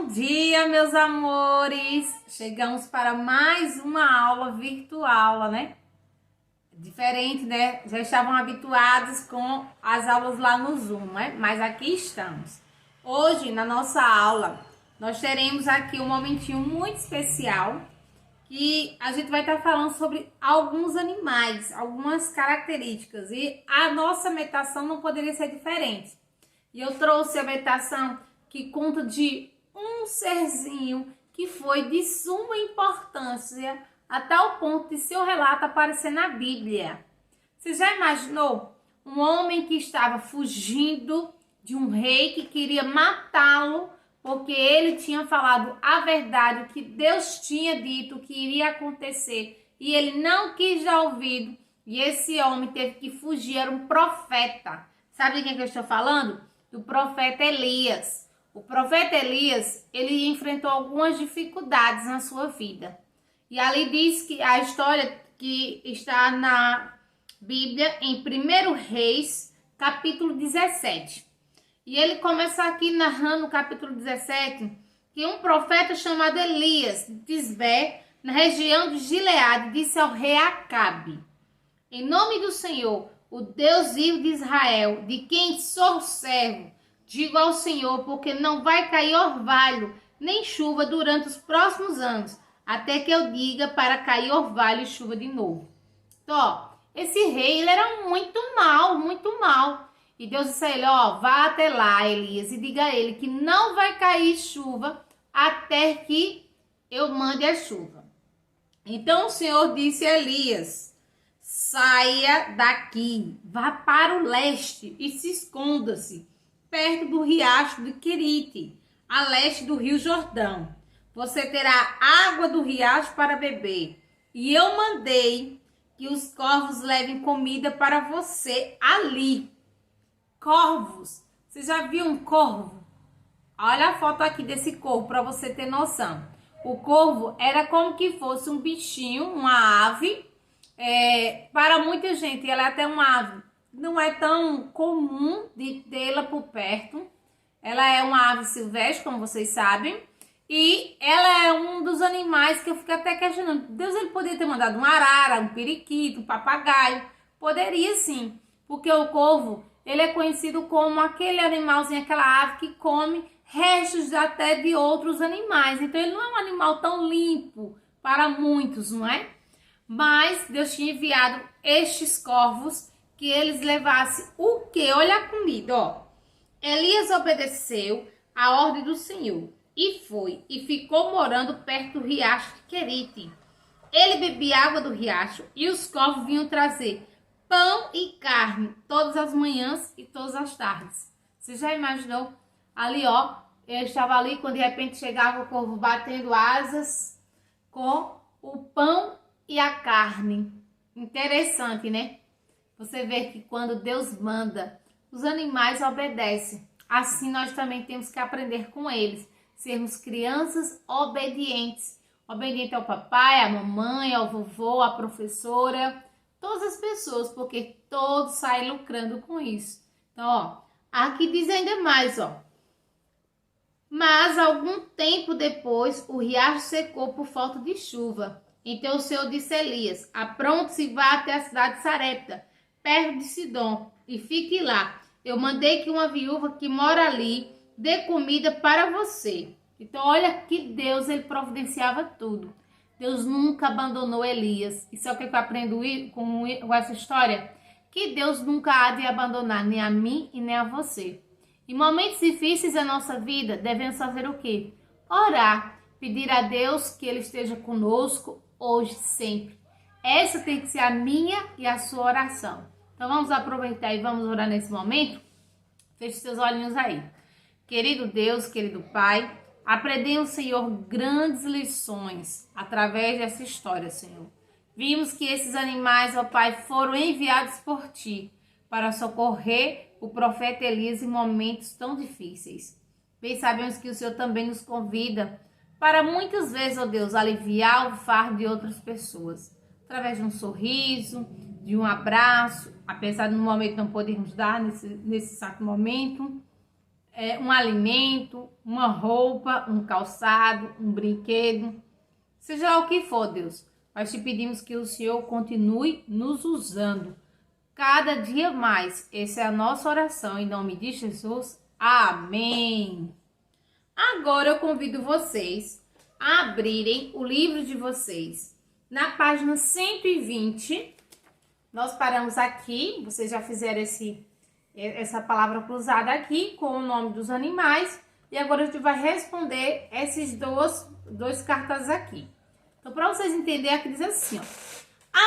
Bom dia, meus amores! Chegamos para mais uma aula virtual, né? Diferente, né? Já estavam habituados com as aulas lá no Zoom, né? Mas aqui estamos. Hoje, na nossa aula, nós teremos aqui um momentinho muito especial que a gente vai estar falando sobre alguns animais, algumas características. E a nossa meditação não poderia ser diferente. E eu trouxe a meditação que conta de um serzinho que foi de suma importância a tal ponto de seu relato aparecer na Bíblia. Você já imaginou um homem que estava fugindo de um rei que queria matá-lo porque ele tinha falado a verdade, o que Deus tinha dito que iria acontecer, e ele não quis dar ouvido, e esse homem teve que fugir, era um profeta. Sabe de quem que eu estou falando? Do profeta Elias. O profeta Elias, ele enfrentou algumas dificuldades na sua vida. E ali diz que a história que está na Bíblia, em 1 Reis, capítulo 17. E ele começa aqui narrando no capítulo 17 que um profeta chamado Elias, de Tisbé, na região de Gileade, disse ao rei Acabe: em nome do Senhor, o Deus vivo de Israel, de quem sou servo, digo ao Senhor, porque não vai cair orvalho nem chuva durante os próximos anos, até que eu diga para cair orvalho e chuva de novo. Então, ó, esse rei, ele era muito mal, muito mal. E Deus disse a ele, ó, vá até lá, Elias, e diga a ele que não vai cair chuva até que eu mande a chuva. Então o Senhor disse a Elias: saia daqui, vá para o leste e se esconda-se, perto do riacho de Querite, a leste do rio Jordão. Você terá água do riacho para beber. E eu mandei que os corvos levem comida para você ali. Corvos. Você já viu um corvo? Olha a foto aqui desse corvo para você ter noção. O corvo era como que fosse um bichinho, uma ave. Para muita gente, ela é até uma ave. Não é tão comum de tê-la por perto. Ela é uma ave silvestre, como vocês sabem. E ela é um dos animais que eu fico até questionando. Deus, ele poderia ter mandado um arara, um periquito, um papagaio. Poderia sim, porque o corvo, ele é conhecido como aquele animalzinho, aquela ave que come restos até de outros animais. Então ele não é um animal tão limpo para muitos, não é? Mas Deus tinha enviado estes corvos que eles levassem o quê? Olha a comida, ó. Elias obedeceu a ordem do Senhor e foi e ficou morando perto do riacho de Querite. Ele bebia água do riacho e os corvos vinham trazer pão e carne todas as manhãs e todas as tardes. Você já imaginou? Ali, ó, eu estava ali quando de repente chegava o corvo batendo asas com o pão e a carne. Interessante, né? Você vê que quando Deus manda, os animais obedecem. Assim nós também temos que aprender com eles. Sermos crianças obedientes. Obediente ao papai, à mamãe, ao vovô, à professora. Todas as pessoas, porque todos saem lucrando com isso. Então, ó, aqui diz ainda mais, ó. Mas algum tempo depois, o riacho secou por falta de chuva. Então o Senhor disse a Elias: apronte-se e vá até a cidade de Sarepta, perto de Sidom, e fique lá. Eu mandei que uma viúva que mora ali dê comida para você. Então olha que Deus, ele providenciava tudo. Deus nunca abandonou Elias. E sabe o que eu aprendo com essa história? Que Deus nunca há de abandonar nem a mim e nem a você. Em momentos difíceis da nossa vida, devemos fazer o quê? Orar, pedir a Deus que Ele esteja conosco hoje, sempre. Essa tem que ser a minha e a sua oração. Então vamos aproveitar e vamos orar nesse momento? Feche seus olhinhos aí. Querido Deus, querido Pai, aprendemos, Senhor, grandes lições através dessa história, Senhor. Vimos que esses animais, ó Pai, foram enviados por Ti para socorrer o profeta Elias em momentos tão difíceis. Bem sabemos que o Senhor também nos convida para muitas vezes, ó Deus, aliviar o fardo de outras pessoas. Através de um sorriso, de um abraço, apesar de no momento não podermos dar nesse exato momento. um alimento, uma roupa, um calçado, um brinquedo, seja lá o que for, Deus. Nós te pedimos que o Senhor continue nos usando cada dia mais. Essa é a nossa oração, em nome de Jesus. Amém. Agora eu convido vocês a abrirem o livro de vocês. Na página 120, nós paramos aqui. Vocês já fizeram essa palavra cruzada aqui com o nome dos animais. E agora a gente vai responder esses dois cartas aqui. Então, para vocês entenderem, aqui diz assim, ó.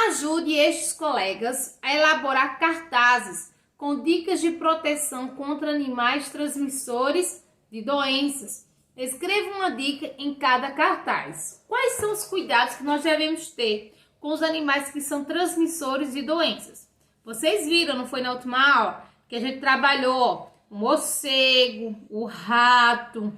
Ajude estes colegas a elaborar cartazes com dicas de proteção contra animais transmissores de doenças. Escreva uma dica em cada cartaz. Quais são os cuidados que nós devemos ter com os animais que são transmissores de doenças? Vocês viram, não foi na última aula, que a gente trabalhou o morcego, o rato,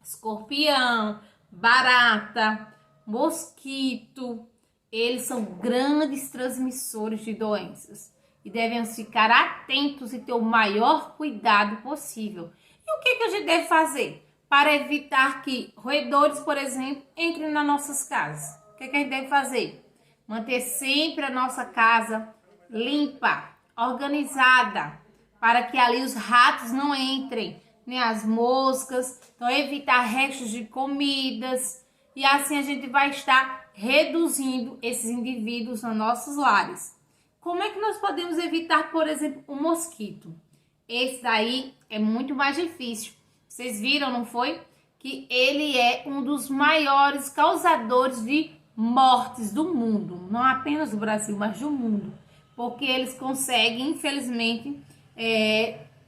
escorpião, barata, mosquito. Eles são grandes transmissores de doenças e devem ficar atentos e ter o maior cuidado possível. E o que a gente deve fazer para evitar que roedores, por exemplo, entrem nas nossas casas? O que a gente deve fazer? Manter sempre a nossa casa limpa, organizada, para que ali os ratos não entrem, nem as moscas. Então, evitar restos de comidas. E assim a gente vai estar reduzindo esses indivíduos nos nossos lares. Como é que nós podemos evitar, por exemplo, o mosquito? Esse daí é muito mais difícil. Vocês viram, não foi? Que ele é um dos maiores causadores de mortes do mundo. Não apenas do Brasil, mas do mundo. Porque eles conseguem, infelizmente,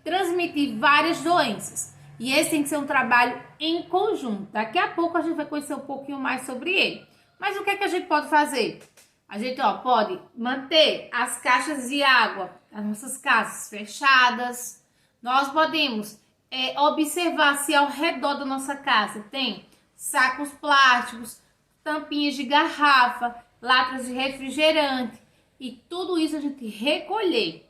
transmitir várias doenças. E esse tem que ser um trabalho em conjunto. Daqui a pouco a gente vai conhecer um pouquinho mais sobre ele. Mas o que a gente pode fazer? A gente pode manter as caixas de água das nossas casas fechadas. Nós podemos observar se ao redor da nossa casa tem sacos plásticos, tampinhas de garrafa, latas de refrigerante. E tudo isso a gente recolher.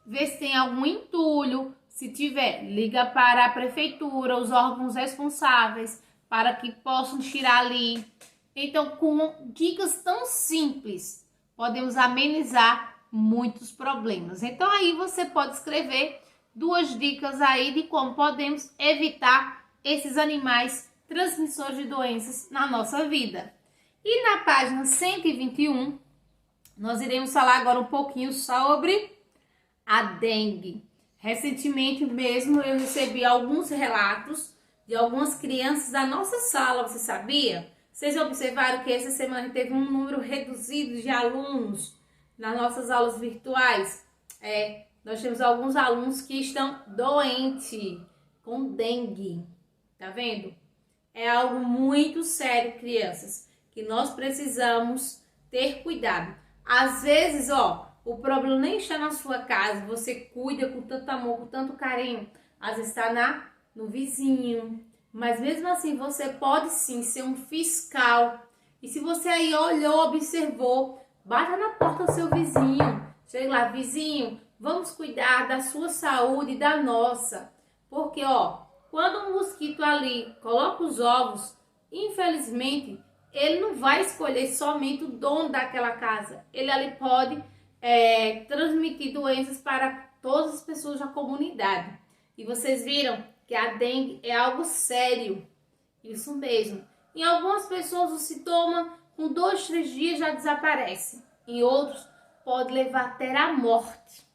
Ver se tem algum entulho. Se tiver, liga para a prefeitura, os órgãos responsáveis, para que possam tirar ali. Então, com dicas tão simples, podemos amenizar muitos problemas. Então, aí você pode escrever 2 dicas aí de como podemos evitar esses animais transmissores de doenças na nossa vida. E na página 121, nós iremos falar agora um pouquinho sobre a dengue. Recentemente mesmo eu recebi alguns relatos de algumas crianças da nossa sala, você sabia? Vocês observaram que essa semana teve um número reduzido de alunos nas nossas aulas virtuais? Nós temos alguns alunos que estão doentes com dengue, tá vendo? É algo muito sério, crianças, que nós precisamos ter cuidado. Às vezes, o problema nem está na sua casa, você cuida com tanto amor, com tanto carinho. Às vezes está no vizinho, mas mesmo assim você pode sim ser um fiscal. E se você aí olhou, observou, bata na porta do seu vizinho. Chega lá, vizinho, vamos cuidar da sua saúde e da nossa. Porque, quando um mosquito ali coloca os ovos, infelizmente, ele não vai escolher somente o dono daquela casa. Ele ali pode transmitir doenças para todas as pessoas da comunidade. E vocês viram que a dengue é algo sério. Isso mesmo. Em algumas pessoas o sintoma com 2, 3 dias já desaparece. Em outros pode levar até a morte.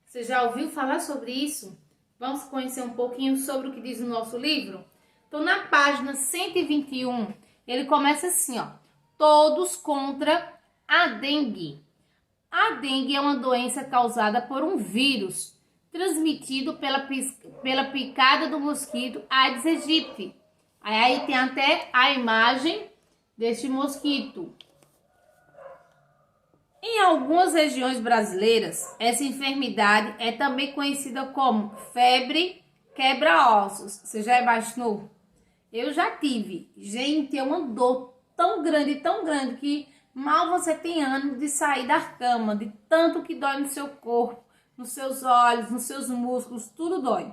Você já ouviu falar sobre isso? Vamos conhecer um pouquinho sobre o que diz o nosso livro? Então, na página 121, ele começa assim, todos contra a dengue. A dengue é uma doença causada por um vírus transmitido pela picada do mosquito Aedes aegypti. Aí tem até a imagem deste mosquito. Em algumas regiões brasileiras, essa enfermidade é também conhecida como febre quebra-ossos. Você já imaginou? Eu já tive. Gente, é uma dor tão grande que mal você tem ânimo de sair da cama, de tanto que dói no seu corpo, nos seus olhos, nos seus músculos, tudo dói.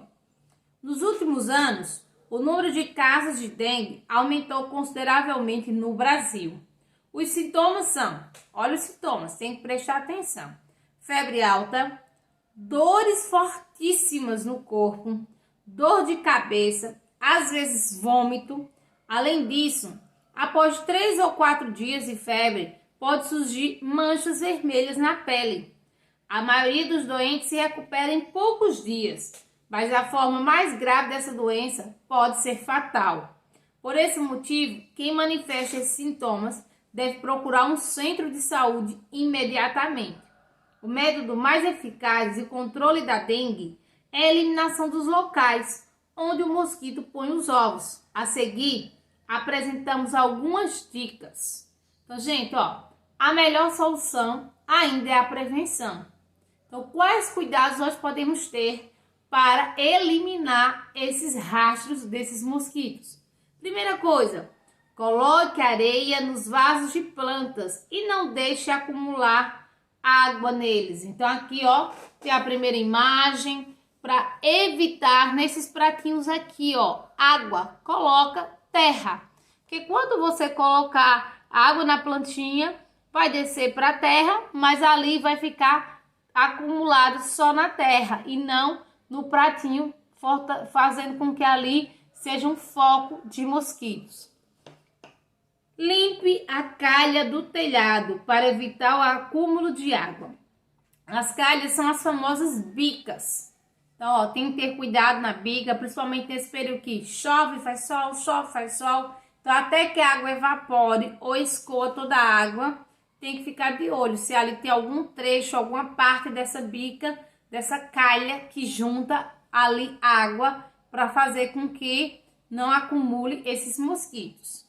Nos últimos anos, o número de casos de dengue aumentou consideravelmente no Brasil. Os sintomas são, olha os sintomas, tem que prestar atenção. Febre alta, dores fortíssimas no corpo, dor de cabeça, às vezes vômito. Além disso, após 3 ou 4 dias de febre, pode surgir manchas vermelhas na pele. A maioria dos doentes se recupera em poucos dias, mas a forma mais grave dessa doença pode ser fatal. Por esse motivo, quem manifesta esses sintomas deve procurar um centro de saúde imediatamente. O método mais eficaz de controle da dengue é a eliminação dos locais onde o mosquito põe os ovos. A seguir, apresentamos algumas dicas. Então, gente, a melhor solução ainda é a prevenção. Então, quais cuidados nós podemos ter para eliminar esses rastros desses mosquitos? Primeira coisa, coloque areia nos vasos de plantas e não deixe acumular água neles. Então, aqui, tem a primeira imagem para evitar nesses pratinhos aqui, água, coloca terra. Porque quando você colocar água na plantinha, vai descer para a terra, mas ali vai ficar acumulado só na terra e não no pratinho, fazendo com que ali seja um foco de mosquitos. Limpe a calha do telhado para evitar o acúmulo de água. As calhas são as famosas bicas. Então, tem que ter cuidado na bica, principalmente nesse período que chove, faz sol, chove, faz sol. Então, até que a água evapore ou escoa toda a água, tem que ficar de olho se ali tem algum trecho, alguma parte dessa bica, dessa calha que junta ali água para fazer com que não acumule esses mosquitos.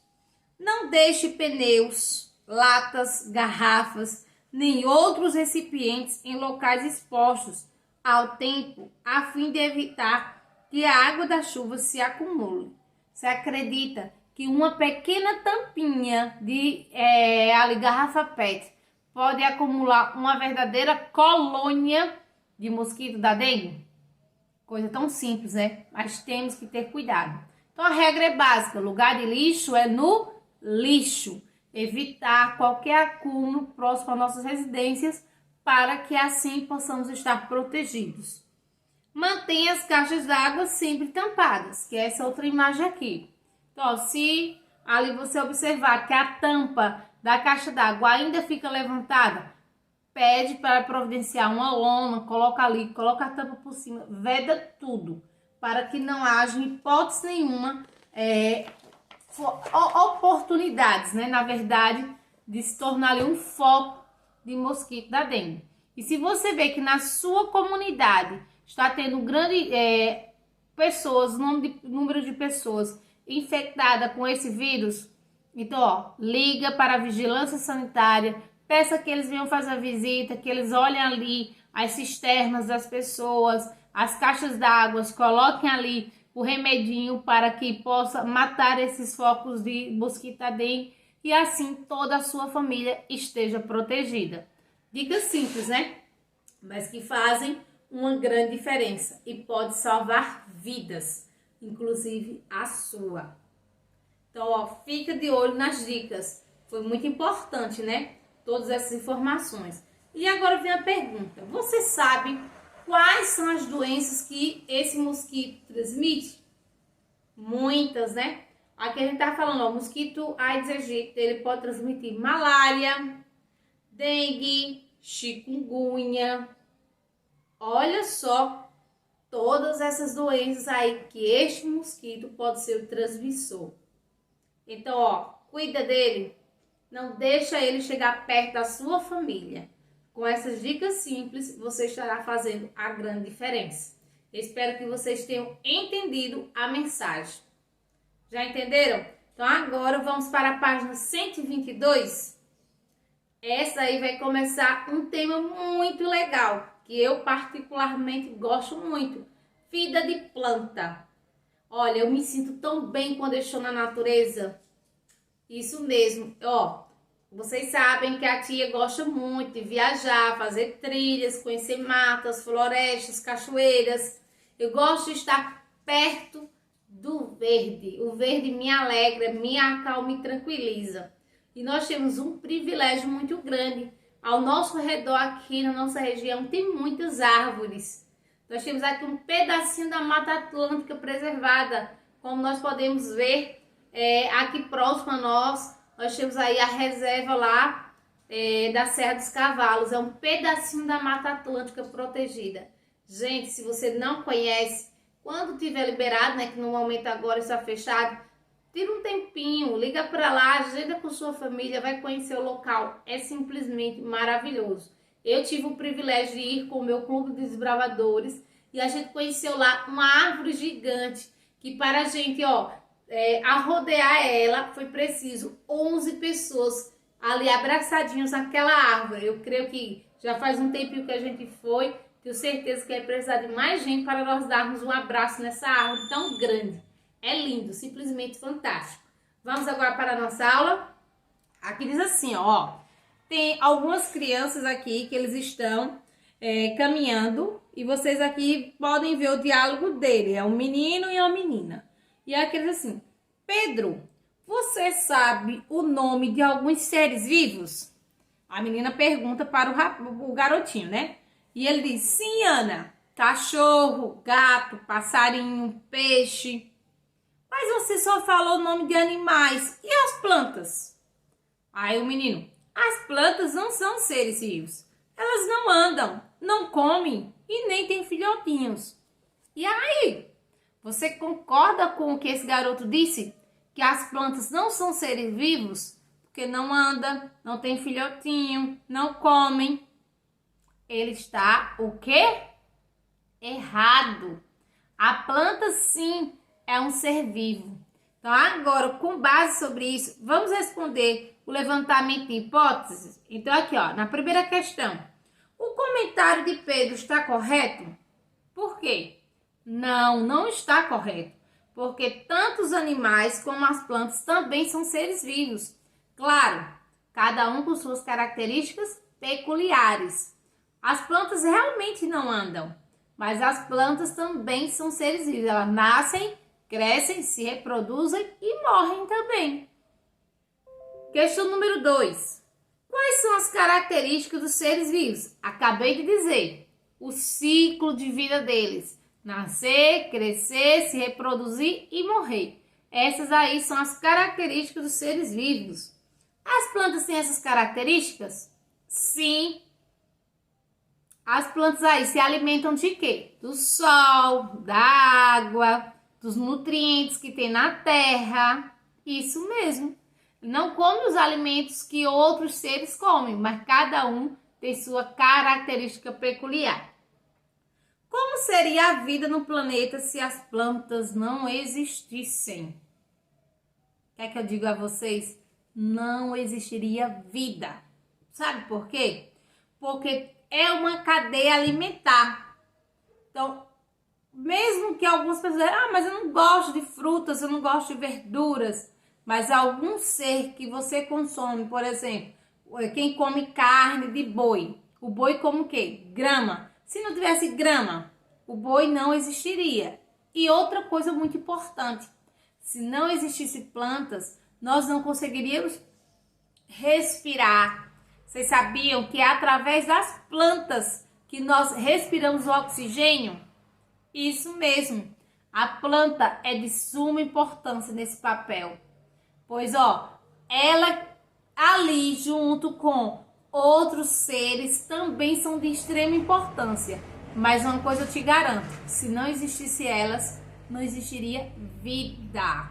Não deixe pneus, latas, garrafas, nem outros recipientes em locais expostos ao tempo, a fim de evitar que a água da chuva se acumule. Você acredita que uma pequena tampinha de garrafa PET pode acumular uma verdadeira colônia de mosquito da dengue? Coisa tão simples, né? Mas temos que ter cuidado. Então, a regra é básica: lugar de lixo é no lixo. Evitar qualquer acúmulo próximo às nossas residências para que assim possamos estar protegidos. Mantenha as caixas d'água sempre tampadas, que é essa outra imagem aqui. Então, se ali você observar que a tampa da caixa d'água ainda fica levantada, pede para providenciar uma lona, coloca ali, coloca a tampa por cima, veda tudo, para que não haja hipótese nenhuma oportunidades, né, na verdade, de se tornar ali um foco de mosquito da dengue. E se você vê que na sua comunidade está tendo grande número de pessoas infectadas com esse vírus, então, liga para a vigilância sanitária, peça que eles venham fazer a visita, que eles olhem ali as cisternas das pessoas, as caixas d'água, coloquem ali o remedinho para que possa matar esses focos de mosquito da dengue e assim toda a sua família esteja protegida. Dicas simples, né? Mas que fazem uma grande diferença e pode salvar vidas, inclusive a sua. Então, fica de olho nas dicas. Foi muito importante, né? Todas essas informações. E agora vem a pergunta: você sabe quais são as doenças que esse mosquito transmite? Muitas, né? Aqui a gente tá falando, o mosquito Aedes aegypti, ele pode transmitir malária, dengue, chikungunya. Olha só todas essas doenças aí que este mosquito pode ser o transmissor. Então, cuida dele, não deixa ele chegar perto da sua família. Com essas dicas simples, você estará fazendo a grande diferença. Espero que vocês tenham entendido a mensagem. Já entenderam? Então, agora vamos para a página 122. Essa aí vai começar um tema muito legal, que eu particularmente gosto muito. Vida de planta. Olha, eu me sinto tão bem quando eu estou na natureza. Isso mesmo. Vocês sabem que a tia gosta muito de viajar, fazer trilhas, conhecer matas, florestas, cachoeiras. Eu gosto de estar perto do verde. O verde me alegra, me acalma e tranquiliza. E nós temos um privilégio muito grande. Ao nosso redor, aqui na nossa região, tem muitas árvores. Nós temos aqui um pedacinho da Mata Atlântica preservada. Como nós podemos ver, aqui próximo a nós temos aí a reserva lá da Serra dos Cavalos. É um pedacinho da Mata Atlântica protegida. Gente, se você não conhece, quando tiver liberado, né, que no momento agora está fechado, tira um tempinho, liga para lá, agenda com sua família, vai conhecer o local. É simplesmente maravilhoso. Eu tive o privilégio de ir com o meu clube de desbravadores e a gente conheceu lá uma árvore gigante que para a gente, arrodear ela foi preciso 11 pessoas ali abraçadinhos naquela árvore. Eu creio que já faz um tempinho que a gente foi, tenho certeza que vai precisar de mais gente para nós darmos um abraço nessa árvore tão grande. É lindo, simplesmente fantástico. Vamos agora para a nossa aula. Aqui diz assim, tem algumas crianças aqui que eles estão caminhando e vocês aqui podem ver o diálogo dele. É um menino e uma menina. E aqui diz assim, Pedro, você sabe o nome de alguns seres vivos? A menina pergunta para o garotinho, né? E ele diz, sim, Ana, cachorro, gato, passarinho, peixe. Mas você só falou o nome de animais. E as plantas? Aí o menino, as plantas não são seres vivos. Elas não andam, não comem e nem têm filhotinhos. E aí, você concorda com o que esse garoto disse? Que as plantas não são seres vivos? Porque não andam, não tem filhotinho, não comem. Ele está o quê? Errado. A planta sim é um ser vivo. Então agora, com base sobre isso, vamos responder o levantamento de hipóteses. Então aqui, na primeira questão, o comentário de Pedro está correto? Por quê? Não está correto. Porque tanto os animais como as plantas também são seres vivos. Claro, cada um com suas características peculiares. As plantas realmente não andam, mas as plantas também são seres vivos. Elas nascem, crescem, se reproduzem e morrem também. Questão número 2. Quais são as características dos seres vivos? Acabei de dizer, o ciclo de vida deles. Nascer, crescer, se reproduzir e morrer. Essas aí são as características dos seres vivos. As plantas têm essas características? Sim. As plantas aí se alimentam de quê? Do sol, da água, dos nutrientes que tem na terra. Isso mesmo. Não come os alimentos que outros seres comem, mas cada um tem sua característica peculiar. Como seria a vida no planeta se as plantas não existissem? Quer que eu diga a vocês? Não existiria vida. Sabe por quê? Porque é uma cadeia alimentar. Então, mesmo que algumas pessoas digam, mas eu não gosto de frutas, eu não gosto de verduras, mas algum ser que você consome, por exemplo, quem come carne de boi, o boi come o quê? Grama. Se não tivesse grama, o boi não existiria. E outra coisa muito importante, se não existisse plantas, nós não conseguiríamos respirar. Vocês sabiam que é através das plantas que nós respiramos o oxigênio? Isso mesmo. A planta é de suma importância nesse papel. Pois, ela ali junto com outros seres também são de extrema importância. Mas uma coisa eu te garanto, se não existisse elas, não existiria vida.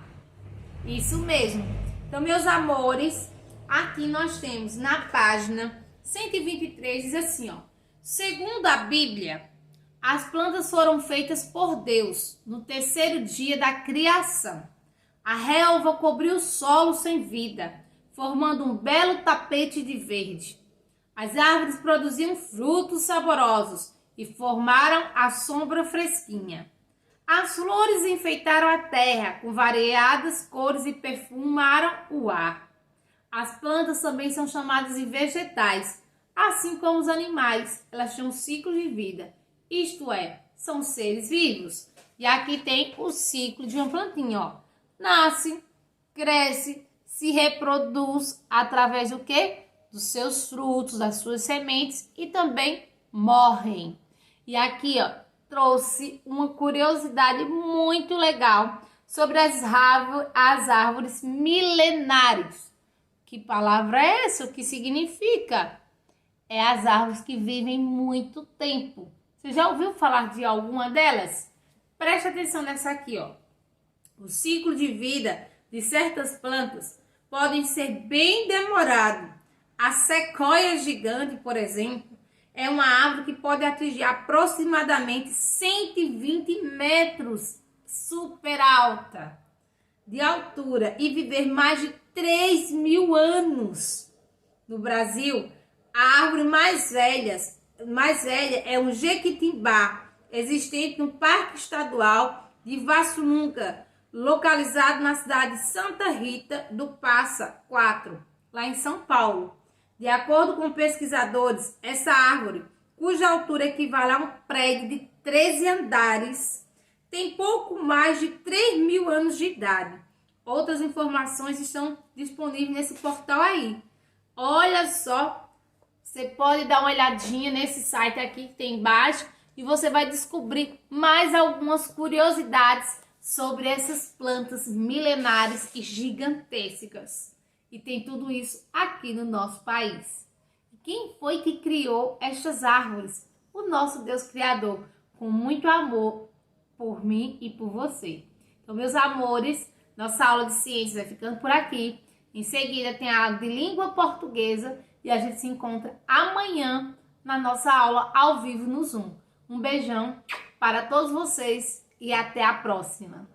Isso mesmo. Então, meus amores, aqui nós temos na página 123, diz assim, segundo a Bíblia, as plantas foram feitas por Deus no terceiro dia da criação. A relva cobriu o solo sem vida, formando um belo tapete de verde. As árvores produziam frutos saborosos e formaram a sombra fresquinha. As flores enfeitaram a terra com variadas cores e perfumaram o ar. As plantas também são chamadas de vegetais, assim como os animais. Elas têm um ciclo de vida, isto é, são seres vivos. E aqui tem o ciclo de uma plantinha, ó. Nasce, cresce, se reproduz através do quê? Dos seus frutos, das suas sementes e também morrem. E aqui, ó, trouxe uma curiosidade muito legal sobre as árvores milenares. Que palavra é essa? O que significa? É as árvores que vivem muito tempo. Você já ouviu falar de alguma delas? Preste atenção nessa aqui, ó. O ciclo de vida de certas plantas podem ser bem demorado. A sequoia gigante, por exemplo, é uma árvore que pode atingir aproximadamente 120 metros, super alta, de altura e viver mais de 3.000 anos. No Brasil, a árvore mais velha é um jequitibá, existente no Parque Estadual de Vassununga, localizado na cidade de Santa Rita do Passa 4, lá em São Paulo. De acordo com pesquisadores, essa árvore, cuja altura equivale a um prédio de 13 andares, tem pouco mais de 3.000 anos de idade. Outras informações estão disponíveis nesse portal aí. Olha só, você pode dar uma olhadinha nesse site aqui que tem embaixo e você vai descobrir mais algumas curiosidades sobre essas plantas milenares e gigantescas. E tem tudo isso aqui no nosso país. Quem foi que criou estas árvores? O nosso Deus Criador, com muito amor por mim e por você. Então, meus amores, nossa aula de ciências vai ficando por aqui. Em seguida tem a aula de língua portuguesa e a gente se encontra amanhã na nossa aula ao vivo no Zoom. Um beijão para todos vocês e até a próxima.